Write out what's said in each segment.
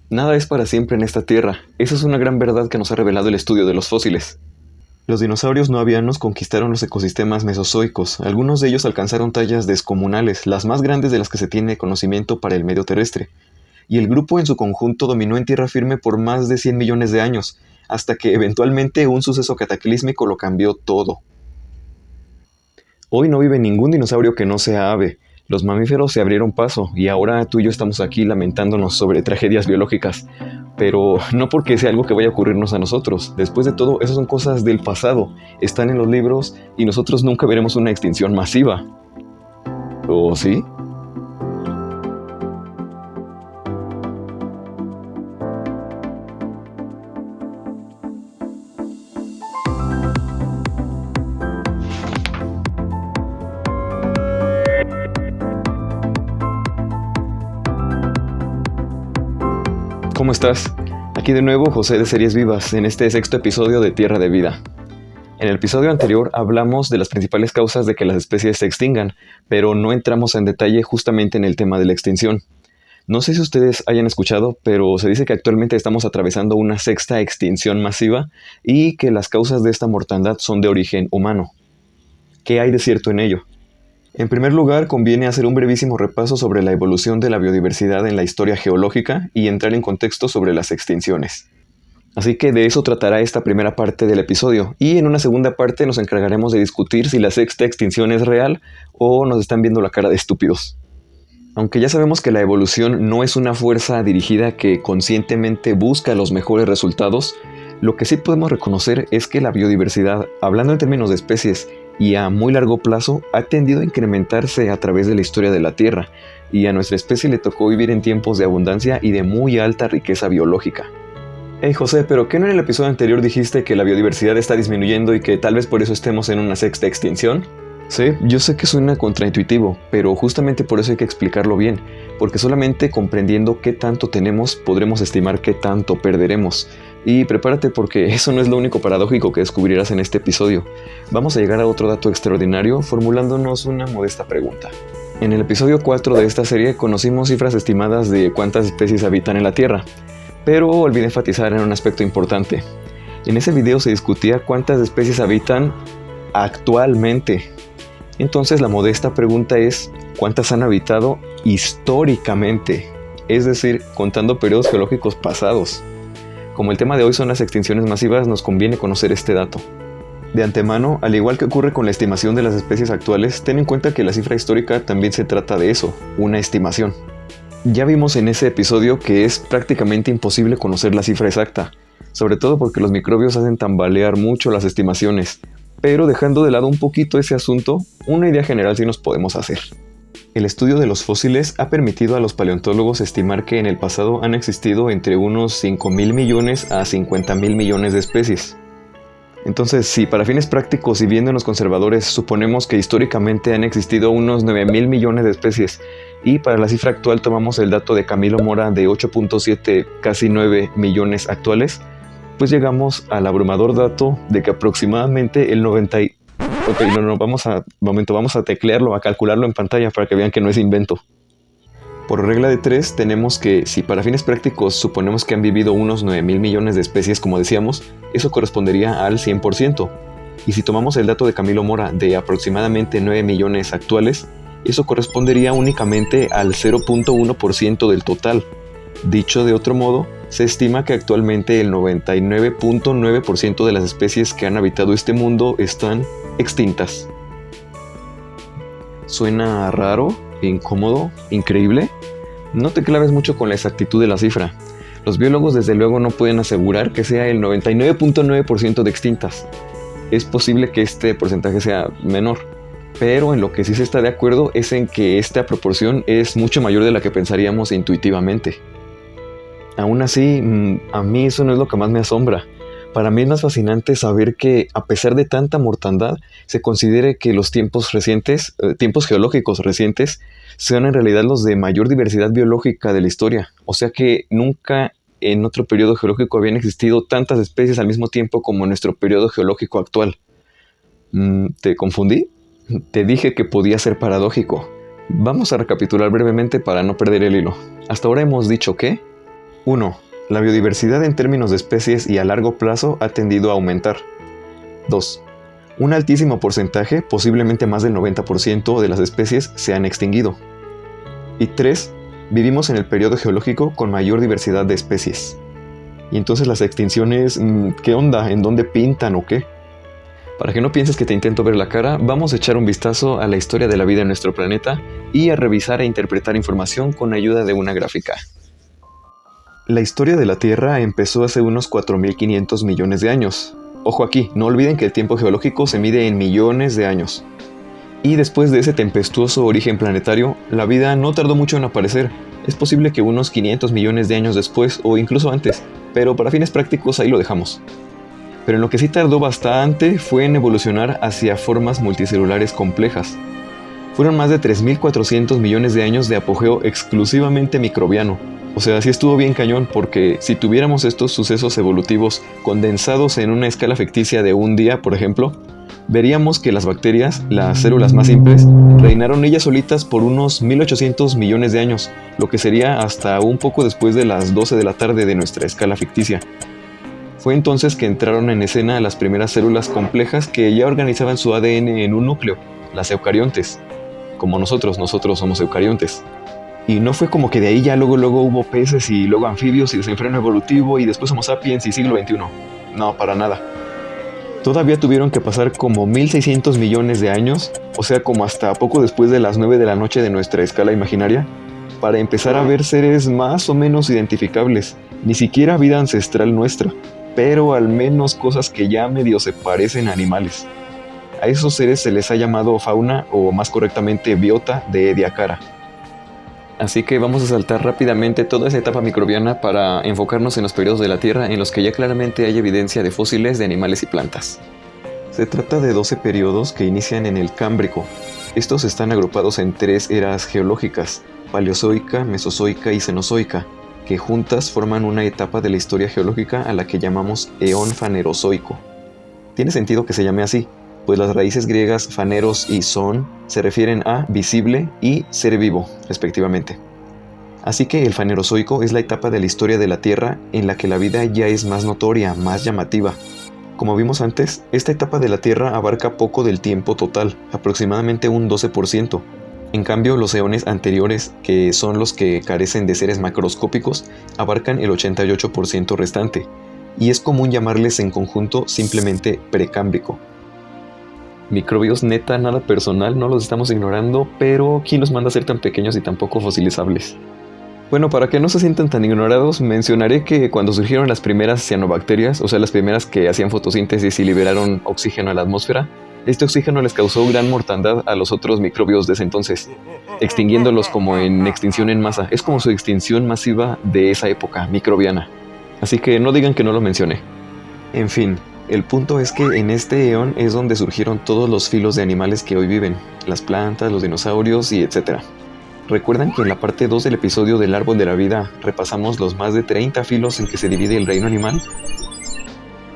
Nada es para siempre en esta tierra. Esa es una gran verdad que nos ha revelado el estudio de los fósiles. Los dinosaurios no avianos conquistaron los ecosistemas mesozoicos. Algunos de ellos alcanzaron tallas descomunales, las más grandes de las que se tiene conocimiento para el medio terrestre. Y el grupo en su conjunto dominó en tierra firme por más de 100 millones de años, hasta que eventualmente un suceso cataclísmico lo cambió todo. Hoy no vive ningún dinosaurio que no sea ave. Los mamíferos se abrieron paso y ahora tú y yo estamos aquí lamentándonos sobre tragedias biológicas. Pero no porque sea algo que vaya a ocurrirnos a nosotros. Después de todo, esas son cosas del pasado. Están en los libros y nosotros nunca veremos una extinción masiva. ¿O sí? ¿Cómo estás? Aquí de nuevo José de Series Vivas en este sexto episodio de Tierra de Vida. En el episodio anterior hablamos de las principales causas de que las especies se extingan, pero no entramos en detalle justamente en el tema de la extinción. No sé si ustedes hayan escuchado, pero se dice que actualmente estamos atravesando una sexta extinción masiva y que las causas de esta mortandad son de origen humano. ¿Qué hay de cierto en ello? En primer lugar, conviene hacer un brevísimo repaso sobre la evolución de la biodiversidad en la historia geológica y entrar en contexto sobre las extinciones. Así que de eso tratará esta primera parte del episodio, y en una segunda parte nos encargaremos de discutir si la sexta extinción es real o nos están viendo la cara de estúpidos. Aunque ya sabemos que la evolución no es una fuerza dirigida que conscientemente busca los mejores resultados, lo que sí podemos reconocer es que la biodiversidad, hablando en términos de especies, y a muy largo plazo ha tendido a incrementarse a través de la historia de la Tierra, y a nuestra especie le tocó vivir en tiempos de abundancia y de muy alta riqueza biológica. Hey José, ¿pero qué no en el episodio anterior dijiste que la biodiversidad está disminuyendo y que tal vez por eso estemos en una sexta extinción? Sí, yo sé que suena contraintuitivo, pero justamente por eso hay que explicarlo bien, porque solamente comprendiendo qué tanto tenemos podremos estimar qué tanto perderemos. Y prepárate porque eso no es lo único paradójico que descubrirás en este episodio. Vamos a llegar a otro dato extraordinario formulándonos una modesta pregunta. En el episodio 4 de esta serie conocimos cifras estimadas de cuántas especies habitan en la Tierra, pero olvidé enfatizar en un aspecto importante. En ese video se discutía cuántas especies habitan actualmente. Entonces la modesta pregunta es, ¿cuántas han habitado históricamente? Es decir, contando periodos geológicos pasados. Como el tema de hoy son las extinciones masivas, nos conviene conocer este dato. De antemano, al igual que ocurre con la estimación de las especies actuales, ten en cuenta que la cifra histórica también se trata de eso, una estimación. Ya vimos en ese episodio que es prácticamente imposible conocer la cifra exacta, sobre todo porque los microbios hacen tambalear mucho las estimaciones, pero dejando de lado un poquito ese asunto, una idea general sí nos podemos hacer. El estudio de los fósiles ha permitido a los paleontólogos estimar que en el pasado han existido entre unos 5.000 millones a 50.000 millones de especies. Entonces, si para fines prácticos y viéndonos conservadores suponemos que históricamente han existido unos 9.000 millones de especies, y para la cifra actual tomamos el dato de Camilo Mora de 8.7, casi 9 millones actuales, pues llegamos al abrumador dato de que aproximadamente el 90... Ok, vamos a teclearlo, a calcularlo en pantalla para que vean que no es invento. Por regla de 3 tenemos que, si para fines prácticos suponemos que han vivido unos 9.000 millones de especies como decíamos, eso correspondería al 100%. Y si tomamos el dato de Camilo Mora de aproximadamente 9 millones actuales, eso correspondería únicamente al 0.1% del total. Dicho de otro modo, se estima que actualmente el 99.9% de las especies que han habitado este mundo están extintas. ¿Suena raro, incómodo, increíble? No te claves mucho con la exactitud de la cifra. Los biólogos desde luego no pueden asegurar que sea el 99.9% de extintas. Es posible que este porcentaje sea menor, pero en lo que sí se está de acuerdo es en que esta proporción es mucho mayor de la que pensaríamos intuitivamente. Aún así, a mí eso no es lo que más me asombra. Para mí es más fascinante saber que, a pesar de tanta mortandad, se considere que los tiempos geológicos recientes, sean en realidad los de mayor diversidad biológica de la historia. O sea que nunca en otro periodo geológico habían existido tantas especies al mismo tiempo como en nuestro periodo geológico actual. ¿Te confundí? Te dije que podía ser paradójico. Vamos a recapitular brevemente para no perder el hilo. Hasta ahora hemos dicho que 1. La biodiversidad en términos de especies y a largo plazo ha tendido a aumentar. 2. Un altísimo porcentaje, posiblemente más del 90% de las especies, se han extinguido. Y 3. Vivimos en el periodo geológico con mayor diversidad de especies. Y entonces las extinciones, ¿qué onda? ¿En dónde pintan o qué? Para que no pienses que te intento ver la cara, vamos a echar un vistazo a la historia de la vida en nuestro planeta y a revisar e interpretar información con ayuda de una gráfica. La historia de la Tierra empezó hace unos 4.500 millones de años. Ojo aquí, no olviden que el tiempo geológico se mide en millones de años. Y después de ese tempestuoso origen planetario, la vida no tardó mucho en aparecer. Es posible que unos 500 millones de años después o incluso antes, pero para fines prácticos ahí lo dejamos. Pero en lo que sí tardó bastante fue en evolucionar hacia formas multicelulares complejas. Fueron más de 3.400 millones de años de apogeo exclusivamente microbiano. O sea, sí estuvo bien cañón porque si tuviéramos estos sucesos evolutivos condensados en una escala ficticia de un día, por ejemplo, veríamos que las bacterias, las células más simples, reinaron ellas solitas por unos 1.800 millones de años, lo que sería hasta un poco después de las 12 de la tarde de nuestra escala ficticia. Fue entonces que entraron en escena las primeras células complejas que ya organizaban su ADN en un núcleo, las eucariontes. Como nosotros somos eucariontes. Y no fue como que de ahí ya luego hubo peces y luego anfibios y desenfreno evolutivo y después Homo sapiens y siglo XXI. No, para nada. Todavía tuvieron que pasar como 1.600 millones de años, o sea como hasta poco después de las 9 de la noche de nuestra escala imaginaria, para empezar a ver seres más o menos identificables, ni siquiera vida ancestral nuestra, pero al menos cosas que ya medio se parecen a animales. A esos seres se les ha llamado fauna o más correctamente biota de Ediacara. Así que vamos a saltar rápidamente toda esa etapa microbiana para enfocarnos en los periodos de la Tierra en los que ya claramente hay evidencia de fósiles de animales y plantas. Se trata de 12 periodos que inician en el Cámbrico. Estos están agrupados en 3 eras geológicas, Paleozoica, Mesozoica y Cenozoica, que juntas forman una etapa de la historia geológica a la que llamamos Eón Fanerozoico. Tiene sentido que se llame así, pues las raíces griegas faneros y zoon se refieren a visible y ser vivo, respectivamente. Así que el Fanerozoico es la etapa de la historia de la Tierra en la que la vida ya es más notoria, más llamativa. Como vimos antes, esta etapa de la Tierra abarca poco del tiempo total, aproximadamente un 12%. En cambio, los eones anteriores, que son los que carecen de seres macroscópicos, abarcan el 88% restante, y es común llamarles en conjunto simplemente precámbrico. Microbios neta, nada personal, no los estamos ignorando, pero ¿quién los manda a ser tan pequeños y tan poco fosilizables? Bueno, para que no se sientan tan ignorados, mencionaré que cuando surgieron las primeras cianobacterias, o sea, las primeras que hacían fotosíntesis y liberaron oxígeno a la atmósfera, este oxígeno les causó gran mortandad a los otros microbios de ese entonces, extinguiéndolos como en extinción en masa. Es como su extinción masiva de esa época microbiana. Así que no digan que no lo mencioné. En fin, el punto es que en este eón es donde surgieron todos los filos de animales que hoy viven, las plantas, los dinosaurios y etc. ¿Recuerdan que en la parte 2 del episodio del árbol de la vida repasamos los más de 30 filos en que se divide el reino animal?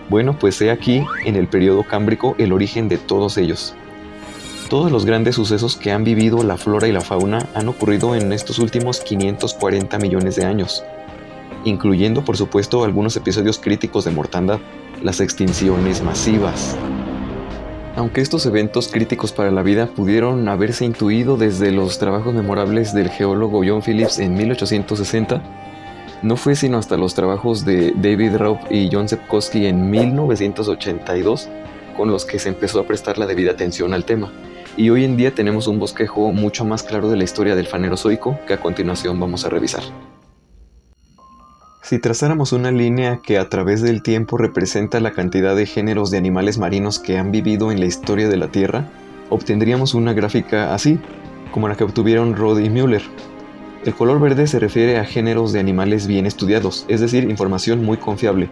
Bueno, pues he aquí, en el periodo cámbrico, el origen de todos ellos. Todos los grandes sucesos que han vivido la flora y la fauna han ocurrido en estos últimos 540 millones de años, incluyendo por supuesto algunos episodios críticos de mortandad, las extinciones masivas. Aunque estos eventos críticos para la vida pudieron haberse intuido desde los trabajos memorables del geólogo John Phillips en 1860, no fue sino hasta los trabajos de David Raup y John Sepkoski en 1982 con los que se empezó a prestar la debida atención al tema. Y hoy en día tenemos un bosquejo mucho más claro de la historia del Fanerozoico que a continuación vamos a revisar. Si trazáramos una línea que a través del tiempo representa la cantidad de géneros de animales marinos que han vivido en la historia de la Tierra, obtendríamos una gráfica así, como la que obtuvieron Rod y Müller. El color verde se refiere a géneros de animales bien estudiados, es decir, información muy confiable,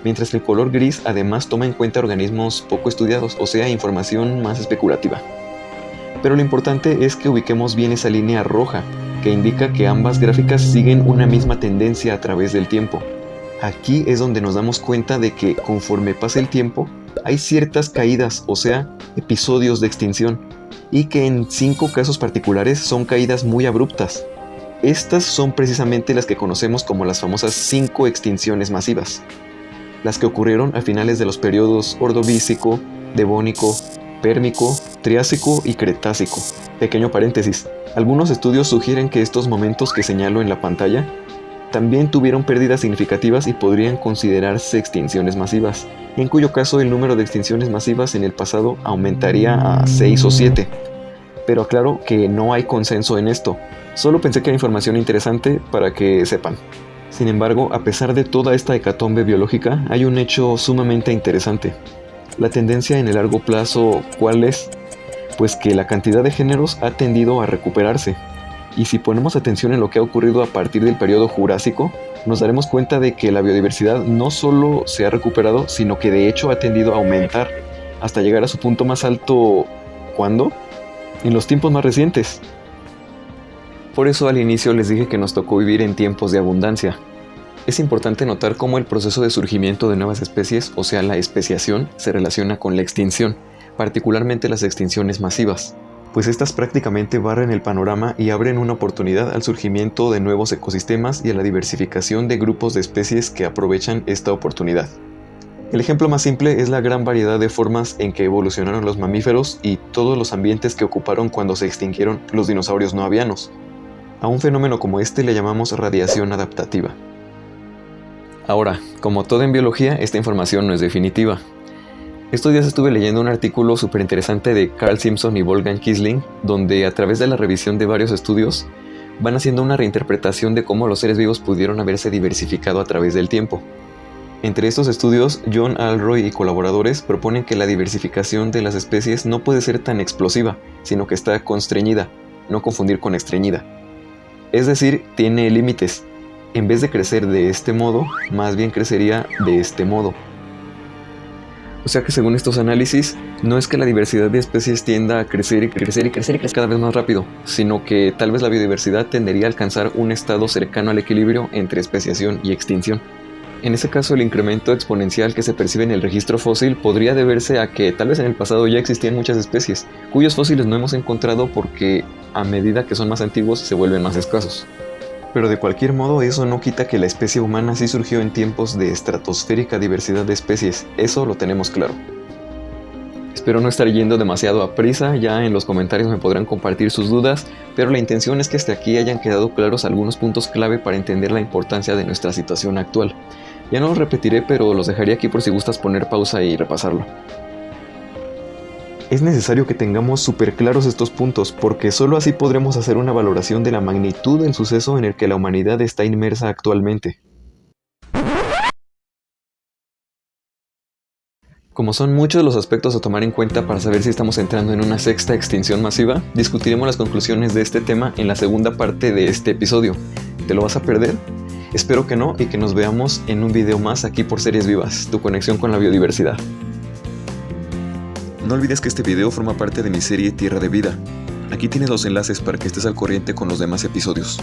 mientras que el color gris además toma en cuenta organismos poco estudiados, o sea, información más especulativa. Pero lo importante es que ubiquemos bien esa línea roja, que indica que ambas gráficas siguen una misma tendencia a través del tiempo. Aquí es donde nos damos cuenta de que conforme pasa el tiempo, hay ciertas caídas, o sea, episodios de extinción, y que en 5 casos particulares son caídas muy abruptas. Estas son precisamente las que conocemos como las famosas 5 extinciones masivas, las que ocurrieron a finales de los periodos Ordovícico, Devónico, Pérmico, Triásico y Cretácico. Pequeño paréntesis, algunos estudios sugieren que estos momentos que señalo en la pantalla también tuvieron pérdidas significativas y podrían considerarse extinciones masivas, en cuyo caso el número de extinciones masivas en el pasado aumentaría a 6 o 7. Pero aclaro que no hay consenso en esto, solo pensé que era información interesante para que sepan. Sin embargo, a pesar de toda esta hecatombe biológica, hay un hecho sumamente interesante. La tendencia en el largo plazo, ¿cuál es? Pues que la cantidad de géneros ha tendido a recuperarse. Y si ponemos atención en lo que ha ocurrido a partir del periodo Jurásico, nos daremos cuenta de que la biodiversidad no solo se ha recuperado, sino que de hecho ha tendido a aumentar, hasta llegar a su punto más alto, ¿cuándo? En los tiempos más recientes. Por eso al inicio les dije que nos tocó vivir en tiempos de abundancia. Es importante notar cómo el proceso de surgimiento de nuevas especies, o sea la especiación, se relaciona con la extinción, particularmente las extinciones masivas, pues estas prácticamente barren el panorama y abren una oportunidad al surgimiento de nuevos ecosistemas y a la diversificación de grupos de especies que aprovechan esta oportunidad. El ejemplo más simple es la gran variedad de formas en que evolucionaron los mamíferos y todos los ambientes que ocuparon cuando se extinguieron los dinosaurios no avianos. A un fenómeno como este le llamamos radiación adaptativa. Ahora, como todo en biología, esta información no es definitiva. Estos días estuve leyendo un artículo súper interesante de Carl Simpson y Wolfgang Kiesling, donde a través de la revisión de varios estudios, van haciendo una reinterpretación de cómo los seres vivos pudieron haberse diversificado a través del tiempo. Entre estos estudios, John Alroy y colaboradores proponen que la diversificación de las especies no puede ser tan explosiva, sino que está constreñida, no confundir con estreñida. Es decir, tiene límites. En vez de crecer de este modo, más bien crecería de este modo. O sea que según estos análisis, no es que la diversidad de especies tienda a crecer y crecer y crecer y crecer cada vez más rápido, sino que tal vez la biodiversidad tendería a alcanzar un estado cercano al equilibrio entre especiación y extinción. En ese caso, el incremento exponencial que se percibe en el registro fósil podría deberse a que tal vez en el pasado ya existían muchas especies, cuyos fósiles no hemos encontrado porque a medida que son más antiguos se vuelven más escasos. Pero de cualquier modo, eso no quita que la especie humana sí surgió en tiempos de estratosférica diversidad de especies, eso lo tenemos claro. Espero no estar yendo demasiado a prisa, ya en los comentarios me podrán compartir sus dudas, pero la intención es que hasta aquí hayan quedado claros algunos puntos clave para entender la importancia de nuestra situación actual. Ya no los repetiré, pero los dejaré aquí por si gustas poner pausa y repasarlo. Es necesario que tengamos súper claros estos puntos, porque solo así podremos hacer una valoración de la magnitud del suceso en el que la humanidad está inmersa actualmente. Como son muchos los aspectos a tomar en cuenta para saber si estamos entrando en una sexta extinción masiva, discutiremos las conclusiones de este tema en la segunda parte de este episodio. ¿Te lo vas a perder? Espero que no y que nos veamos en un video más aquí por Series Vivas, tu conexión con la biodiversidad. No olvides que este video forma parte de mi serie Tierra de Vida. Aquí tienes los enlaces para que estés al corriente con los demás episodios.